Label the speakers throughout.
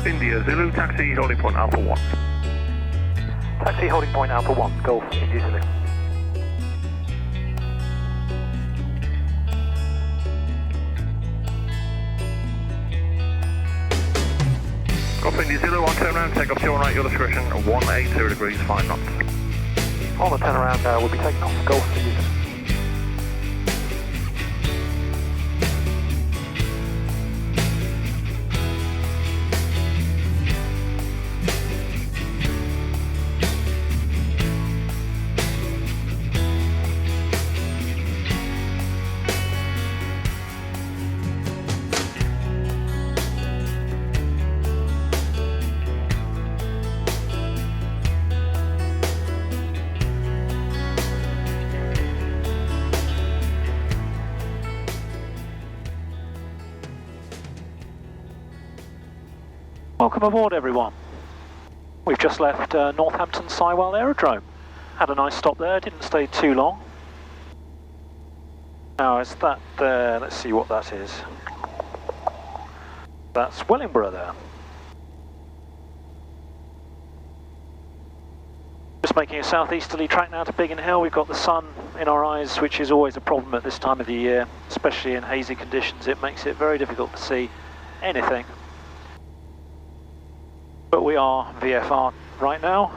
Speaker 1: India Zulu, taxi holding point Alpha 1.
Speaker 2: Taxi holding point Alpha 1, Golf India Zulu.
Speaker 1: Golf India Zulu, on turn around, take off to right, your discretion, 180 degrees, 5 knots.
Speaker 2: On the turnaround, we'll be taking off Golf India Zulu. Welcome aboard, everyone. We've just left Northampton Sywell Aerodrome. Had a nice stop there, didn't stay too long. Now is that there, let's see what that is. That's Wellingborough there. Just making a southeasterly track now to Biggin Hill. We've got the sun in our eyes, which is always a problem at this time of the year, especially in hazy conditions. It makes it very difficult to see anything. But we are VFR right now.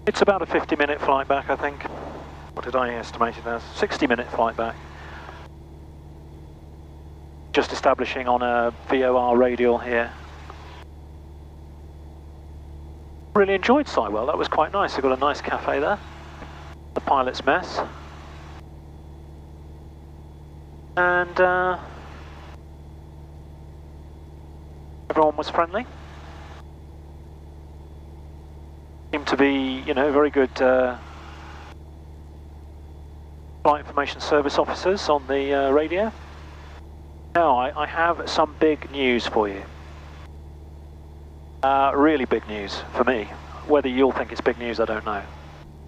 Speaker 2: It's about a 50-minute flight back, I think. What did I estimate it as? 60-minute flight back. Just establishing on a VOR radial here. Really enjoyed Sywell, that was quite nice. They've got a nice cafe there. The pilot's mess. And everyone was friendly. Seemed to be, you know, very good flight information service officers on the radio. Now, I have some big news for you. Really big news for me. Whether you'll think it's big news, I don't know.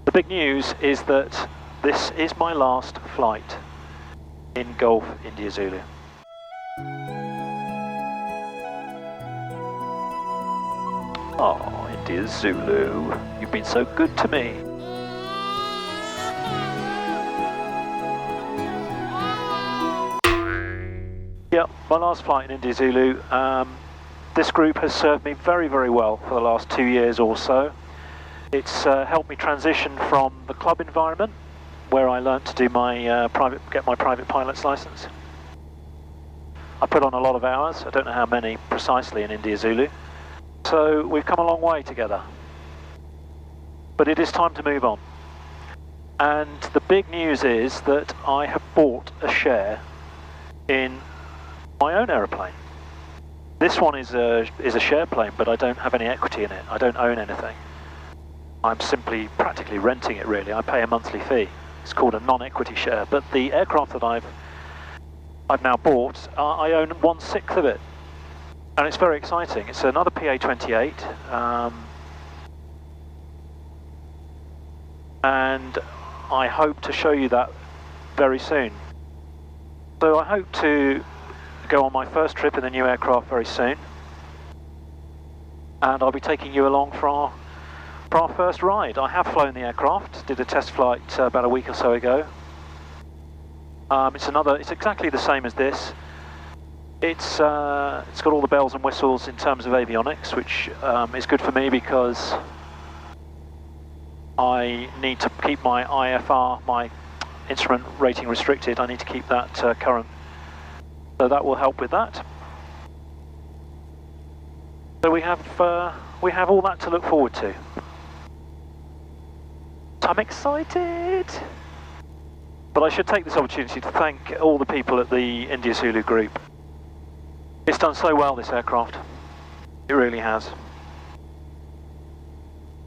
Speaker 2: The big news is that this is my last flight in Golf India Zulu. Oh, India Zulu, you've been so good to me. Yeah, my last flight in India Zulu. This group has served me very, very well for the last 2 years or so. It's helped me transition from the club environment, where I learnt to do my get my private pilot's license. I put on a lot of hours. I don't know how many precisely in India Zulu. So we've come a long way together, but it is time to move on. And the big news is that I have bought a share in my own aeroplane. This one is a share plane, but I don't have any equity in it. I don't own anything. I'm simply practically renting it, really. I pay a monthly fee. It's called a non-equity share, but the aircraft that I've now bought, I own 1/6 of it. And it's very exciting. It's another PA-28, and I hope to show you that very soon. So I hope to go on my first trip in the new aircraft very soon, and I'll be taking you along for our first ride. I have flown the aircraft, did a test flight about a week or so ago. It's exactly the same as this. It's got all the bells and whistles in terms of avionics, which is good for me because I need to keep my IFR, my instrument rating restricted. I need to keep that current, so that will help with that. So we have all that to look forward to. I'm excited. But I should take this opportunity to thank all the people at the India Zulu group. It's done so well, this aircraft. It really has.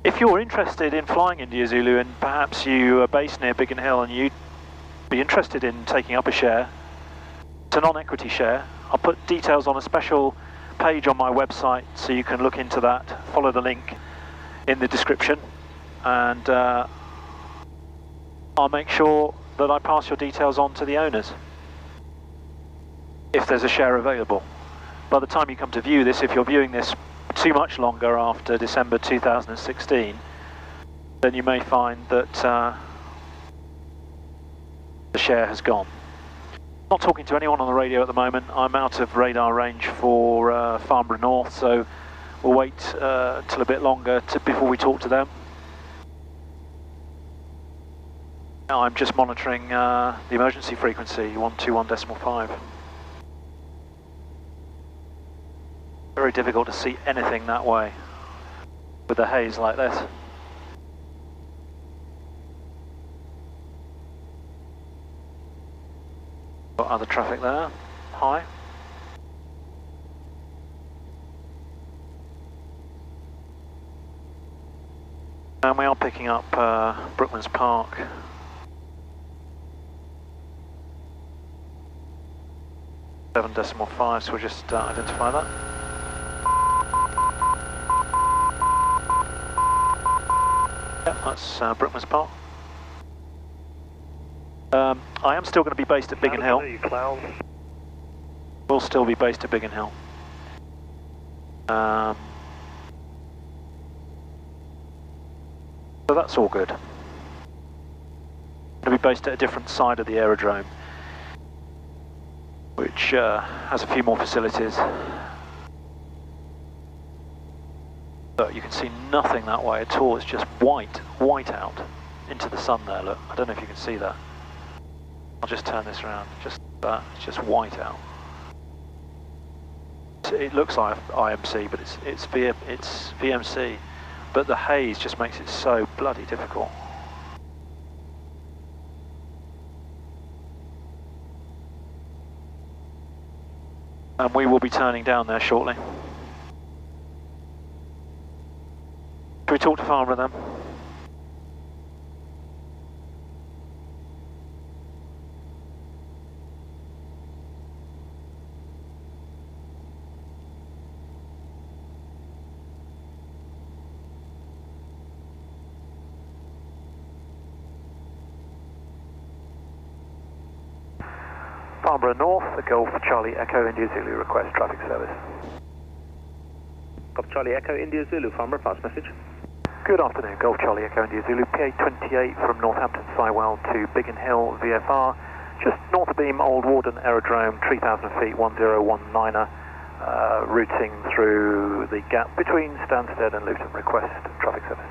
Speaker 2: If you're interested in flying India Zulu and perhaps you are based near Biggin Hill and you'd be interested in taking up a share, it's a non-equity share. I'll put details on a special page on my website so you can look into that. Follow the link in the description, and I'll make sure that I pass your details on to the owners. if there's a share available. By the time you come to view this, if you're viewing this too much longer after December 2016, then you may find that the share has gone. Not talking to anyone on the radio at the moment. I'm out of radar range for Farnborough North, so we'll wait till a bit longer before we talk to them. Now I'm just monitoring the emergency frequency, 121.5. Very difficult to see anything that way with the haze like this. Got other traffic there, high. And we are picking up Brookman's Park. .5, so we'll just identify that. Yep, that's Brookman's Park. I am still going to be based at Biggin Hill. We'll still be based at Biggin Hill. So that's all good. Going to be based at a different side of the aerodrome, which has a few more facilities. But you can see nothing that way at all. It's just white out into the sun there. Look, I don't know if you can see that. I'll just turn this around. Just that. It's just white out. It looks like IMC, but it's VMC. But the haze just makes it so bloody difficult. And we will be turning down there shortly. Can we talk to Farnborough then? Farnborough North, the Golf Charlie Echo India Zulu request traffic service.
Speaker 3: Golf Charlie Echo India Zulu, Farnborough, pass message.
Speaker 2: Good afternoon, Golf Charlie Echo India Zulu, PA28 from Northampton Sywell to Biggin Hill, VFR, just north of Beam, Old Warden Aerodrome, 3,000 feet, 1019er, routing through the gap between Stansted and Luton, request traffic service.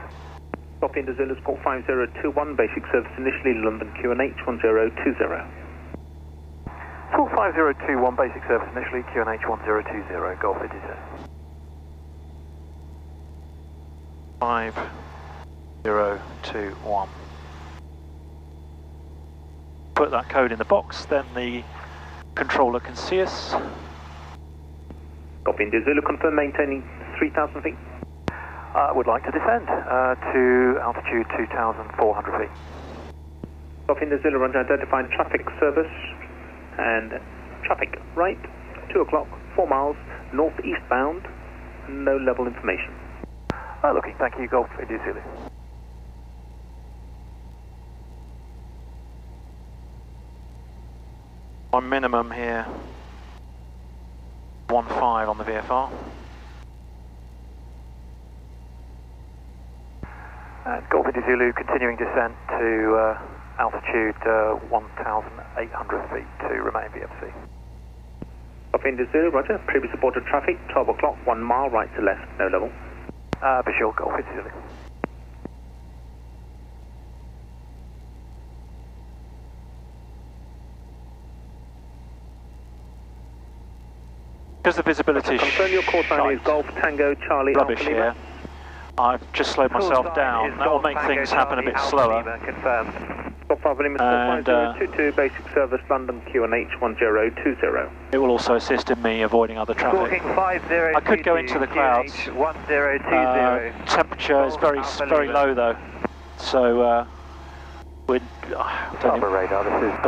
Speaker 3: Golf India Zulu, Sport 5021, basic service initially, London QNH 1020.
Speaker 2: Sport 5021, basic service initially, QNH 1020, Golf India Zulu. 5021. Put that code in the box, then the controller can see us.
Speaker 3: Golf India Zulu, confirm maintaining 3,000 feet.
Speaker 2: I would like to descend to altitude 2,400 feet.
Speaker 3: Golf India Zulu, run identified traffic service and traffic right, 2 o'clock, 4 miles, northeastbound, no level information.
Speaker 2: Looking, thank you, Golf India Zulu. On minimum here, 15 on the VFR. And Golf India Zulu continuing descent to altitude 1,800 feet to remain VMC.
Speaker 3: Golf India Zulu, roger, previous reported traffic, 12 o'clock, 1 mile right to left, no level.
Speaker 2: Visual Golf India Zulu. Because the visibility
Speaker 3: confirm your call sign is Golf Tango Charlie
Speaker 2: rubbish
Speaker 3: Alpha
Speaker 2: here.
Speaker 3: Lima.
Speaker 2: I've just slowed myself down. That will make things happen a bit slower.
Speaker 3: Confirmed. Golf Alpha Lima,
Speaker 2: And
Speaker 3: 5022, basic service, London QNH 1020.
Speaker 2: it will also assist in me avoiding other traffic. I could go into the clouds. Temperature is very low though, so I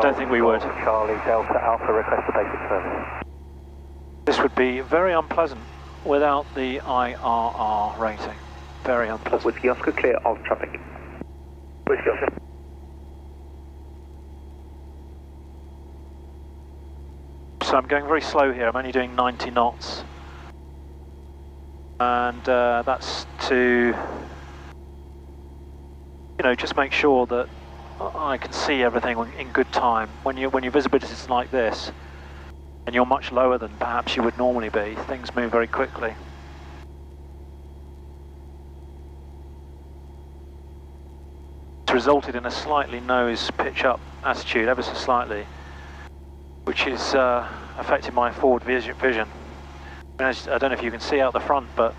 Speaker 2: don't think we would.
Speaker 3: Charlie Delta Alpha, request the basic service.
Speaker 2: This would be very unpleasant without the IRR rating. Very unpleasant.
Speaker 3: Whiskey Oscar, clear of traffic. Whiskey Oscar.
Speaker 2: So I'm going very slow here. I'm only doing 90 knots. And that's to, you know, just make sure that I can see everything in good time. When your visibility is like this, and you're much lower than perhaps you would normally be, things move very quickly. It's resulted in a slightly nose pitch up attitude, ever so slightly, which is affecting my forward vision. I don't know if you can see out the front, but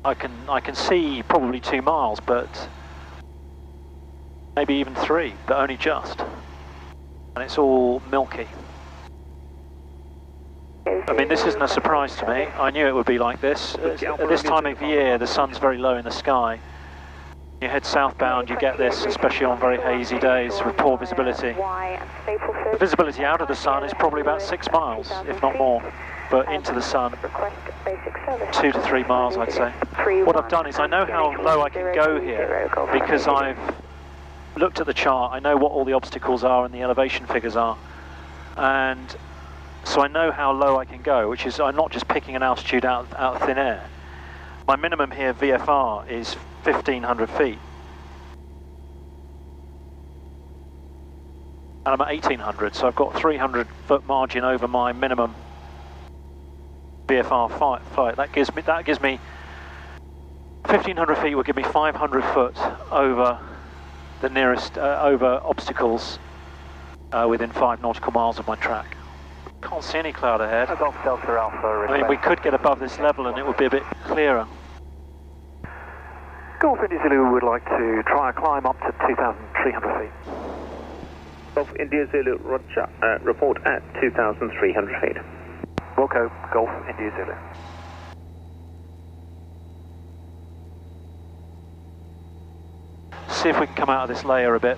Speaker 2: I can see probably 2 miles, but maybe even 3, but only just. And it's all milky. I mean, this isn't a surprise to me. I knew it would be like this. At this time of year, the sun's very low in the sky. You head southbound, you get this, especially on very hazy days with poor visibility. The visibility out of the sun is probably about 6 miles, if not more, but into the sun, 2 to 3 miles, I'd say. What I've done is I know how low I can go here because I've looked at the chart. I know what all the obstacles are and the elevation figures are, and so I know how low I can go, which is I'm not just picking an altitude out of thin air. My minimum here, VFR, is 1,500 feet. And I'm at 1,800, so I've got 300 foot margin over my minimum VFR flight. That gives me 1,500 feet will give me 500 foot over the nearest, over obstacles within 5 nautical miles of my track. Can't see any cloud ahead.
Speaker 3: Golf Delta Alpha.
Speaker 2: I mean, we could get above this level and it would be a bit clearer.
Speaker 3: Golf India Zulu would like to try a climb up to 2,300 feet. Golf India Zulu, roger. Report at 2,300 feet. Wilco, Golf India Zulu.
Speaker 2: See if we can come out of this layer a bit.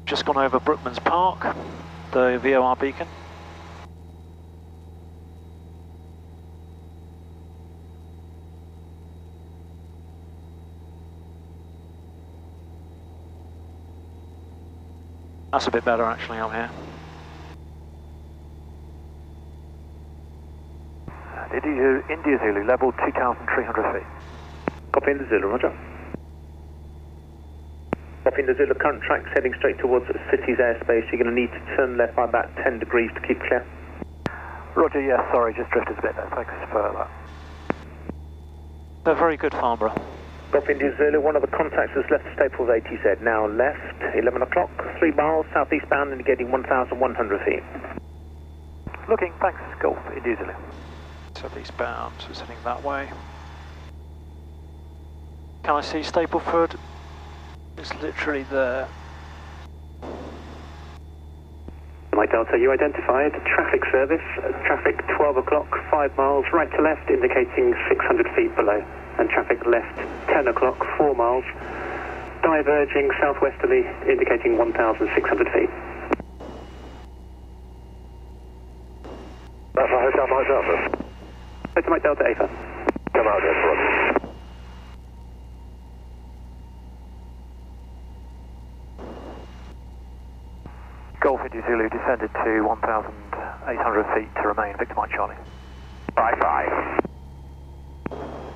Speaker 2: Just gone over Brookman's Park, the VOR beacon. That's a bit better actually out here.
Speaker 3: India Zulu, level 2,300 feet. Copy India Zulu, roger. Copy India Zulu, current track's heading straight towards the city's airspace. You're going to need to turn left by about 10 degrees to keep clear. Roger, yes, sorry, just drifted a bit there. Thanks for that.
Speaker 2: They're very good, Farnborough.
Speaker 3: Copy India Zulu, one of the contacts has left Staples ATZ, now left, 11 o'clock, 3 miles, southeastbound, indicating 1,100 feet. Looking, thanks, Golf India Zulu.
Speaker 2: Southeastbound, so it's heading that way. Can I see Stapleford? It's literally there.
Speaker 3: Mike Delta, you identified traffic service, traffic 12 o'clock, 5 miles, right to left, indicating 600 feet below. And traffic left, 10 o'clock, 4 miles, diverging southwesterly, indicating 1,600 feet.
Speaker 1: That's a Hotel Mike Delta.
Speaker 3: Hotel Mike Delta, AFA.
Speaker 1: Come out there, brother.
Speaker 3: Golf India Zulu descended to 1,800 feet to remain, Victor Mike Charlie.
Speaker 1: 5-5.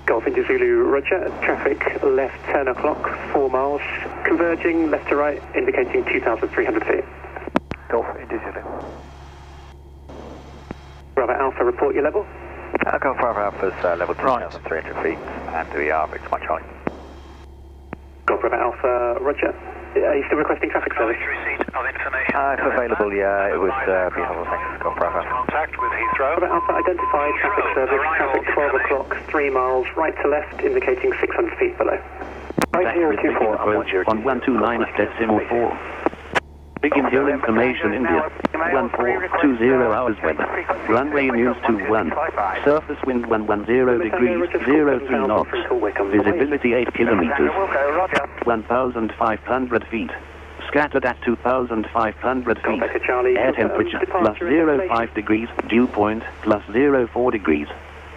Speaker 3: Golf India Zulu, roger. Traffic left 10 o'clock, 4 miles, converging left to right, indicating 2,300 feet. Golf India Zulu. Bravo Alpha, report your level.
Speaker 1: Golf Bravo Alpha's level 2,300 feet, and we are Victor Mike Charlie.
Speaker 3: Golf Bravo Alpha, roger. Are you still requesting traffic service?
Speaker 1: Receipt of information. If available, yeah, it would be helpful, thanks. Golf Bravo.
Speaker 4: Contact with Heathrow.
Speaker 3: Bravo Alpha, identified traffic service, traffic 12 o'clock, 3 miles, right to left, indicating 600 feet below.
Speaker 5: 5024 on 129.4. Biggin Hill information, India. 1420 hours weather. Runway news 21. Surface wind 110 degrees, 03 knots. Visibility 8 kilometers. 1,500 feet. Scattered at 2,500 feet. Air temperature plus 05 degrees. Dew point plus 04 degrees.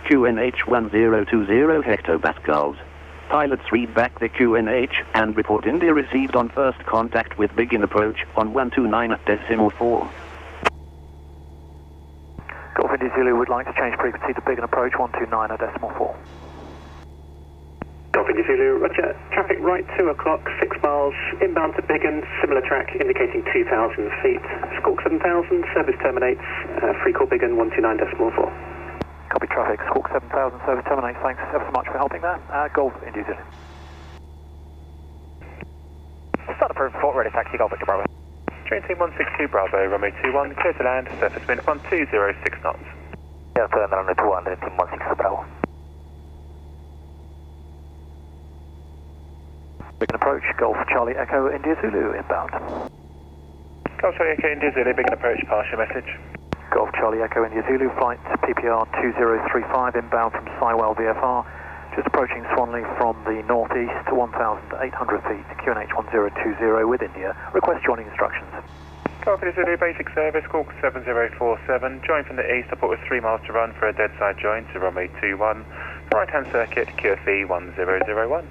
Speaker 5: QNH 1020 hectopascals. Pilots read back the QNH and report India received on first contact with Biggin approach on 129.4.
Speaker 2: Golf India Zulu would like to change frequency to Biggin approach 129.4.
Speaker 3: Golf India Zulu, roger. Traffic right 2 o'clock, 6 miles, inbound to Biggin, similar track indicating 2,000 feet. Squawk 7,000, service terminates, free call Biggin 129.4.
Speaker 2: Copy traffic, Squawk 7000, service terminates. Thanks ever so much for helping there. Golf India Zulu.
Speaker 4: Start approved, report ready, taxi, Golf Victor Bravo.
Speaker 6: Train team 162 Bravo, runway 21, clear to land, surface wind 1206 knots.
Speaker 4: Yeah, clear to land, runway 21, team 162 Bravo.
Speaker 2: Biggin approach, Golf Charlie Echo India Zulu inbound.
Speaker 6: Golf Charlie Echo India Zulu, Biggin approach, partial message.
Speaker 2: Golf Charlie Echo India Zulu, flight PPR 2035 inbound from Sywell VFR, just approaching Swanley from the northeast to 1,800 feet, QNH 1020 with India. Request joining instructions.
Speaker 6: Golf India Zulu, basic service, Squawk 7047, join from the east, report with 3 miles to run for a dead side join to runway 21, right hand circuit, QFE 1001.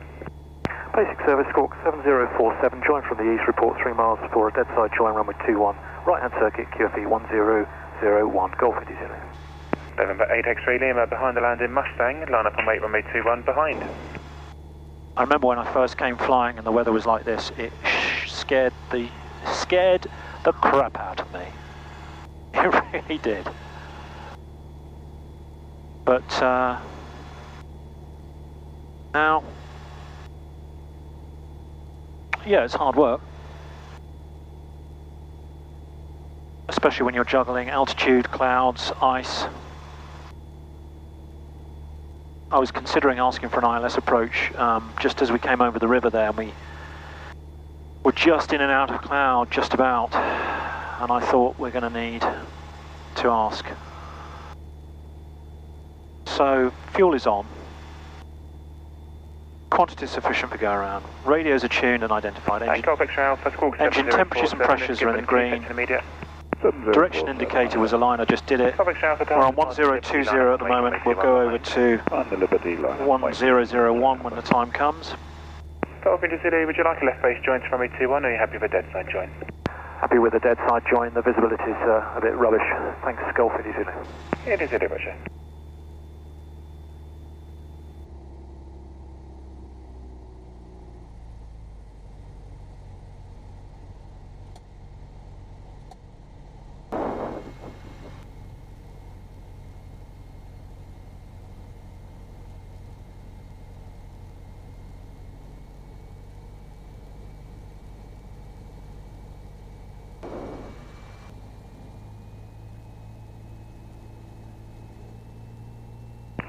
Speaker 2: Basic service, Squawk 7047, join from the east, report 3 miles for a dead side join, runway 21, right hand circuit, QFE 1001, Golf India Zulu.
Speaker 6: November 8 X-ray Lima, behind the landing Mustang, line up on wait runway 21, behind.
Speaker 2: I remember when I first came flying and the weather was like this, it scared the crap out of me. It really did. But now, yeah, it's hard work. Especially when you're juggling altitude, clouds, ice. I was considering asking for an ILS approach just as we came over the river there, and we were just in and out of cloud, just about, and I thought we're going to need to ask. So, fuel is on. Quantity sufficient for go around. Radios are tuned and identified. Engine temperatures and pressures are in the green. Direction indicator was a line, I just did it. We're on 1020 at the moment. We'll go over to 1001 when the time comes.
Speaker 6: Golf India Zulu, would you like a left base join to runway 21, or are you happy with a dead side join?
Speaker 2: Happy with the dead side join. The visibility is a bit rubbish. Thanks, Golf India Zulu.
Speaker 6: India Zulu, roger.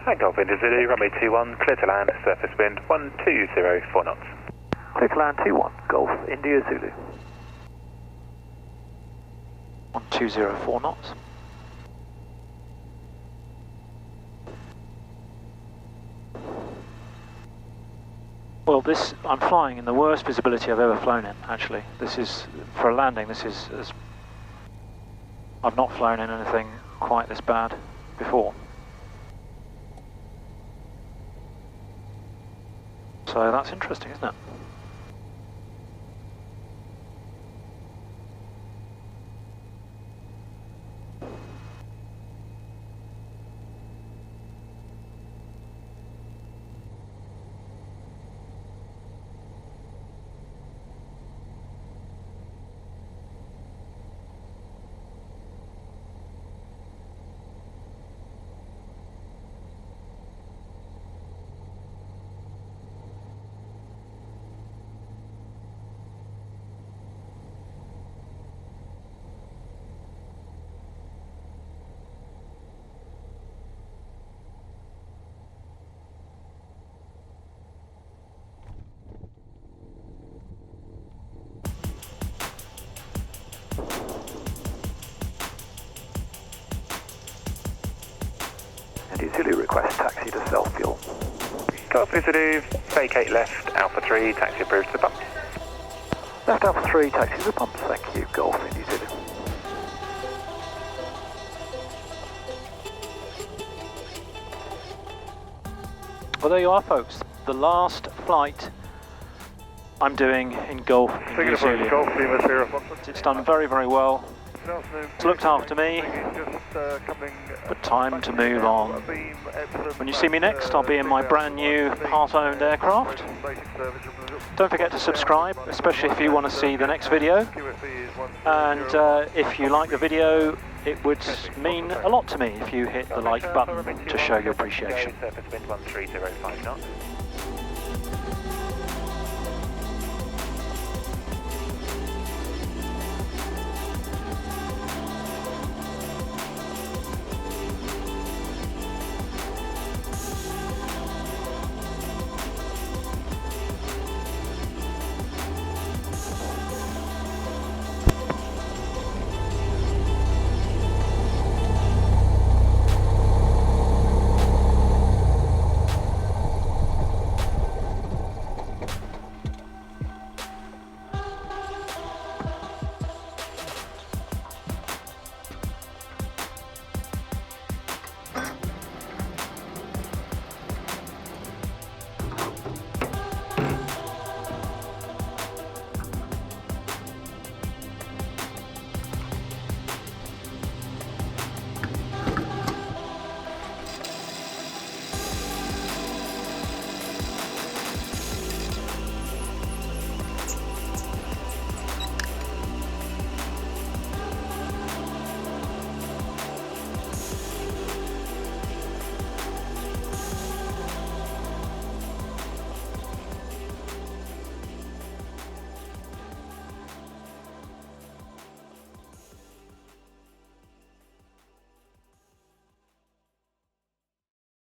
Speaker 6: Hi, Golf India Zulu, runway 21, clear to land, surface wind 1204 knots.
Speaker 2: Clear to land 21, Golf India Zulu. 1204 knots. Well, I'm flying in the worst visibility I've ever flown in, actually. This is, for a landing, I've not flown in anything quite this bad before. So that's interesting, isn't it? India Zulu, request taxi to self-fuel.
Speaker 6: Golf India Zulu, vacate left, Alpha 3, taxi approved to the pumps.
Speaker 2: Left Alpha 3, taxi to the pumps, thank you, Golf India Zulu. Well, there you are, folks. the last flight I'm doing in Golf India Zulu.
Speaker 1: Golf, Lima Sierra.
Speaker 2: It's done very, very well. It's looked after me, but time to move on. When you see me next, I'll be in my brand new part-owned aircraft. Don't forget to subscribe, especially if you want to see the next video. And if you like the video, it would mean a lot to me if you hit the like button to show your appreciation.
Speaker 6: Surface wind 1305 knots.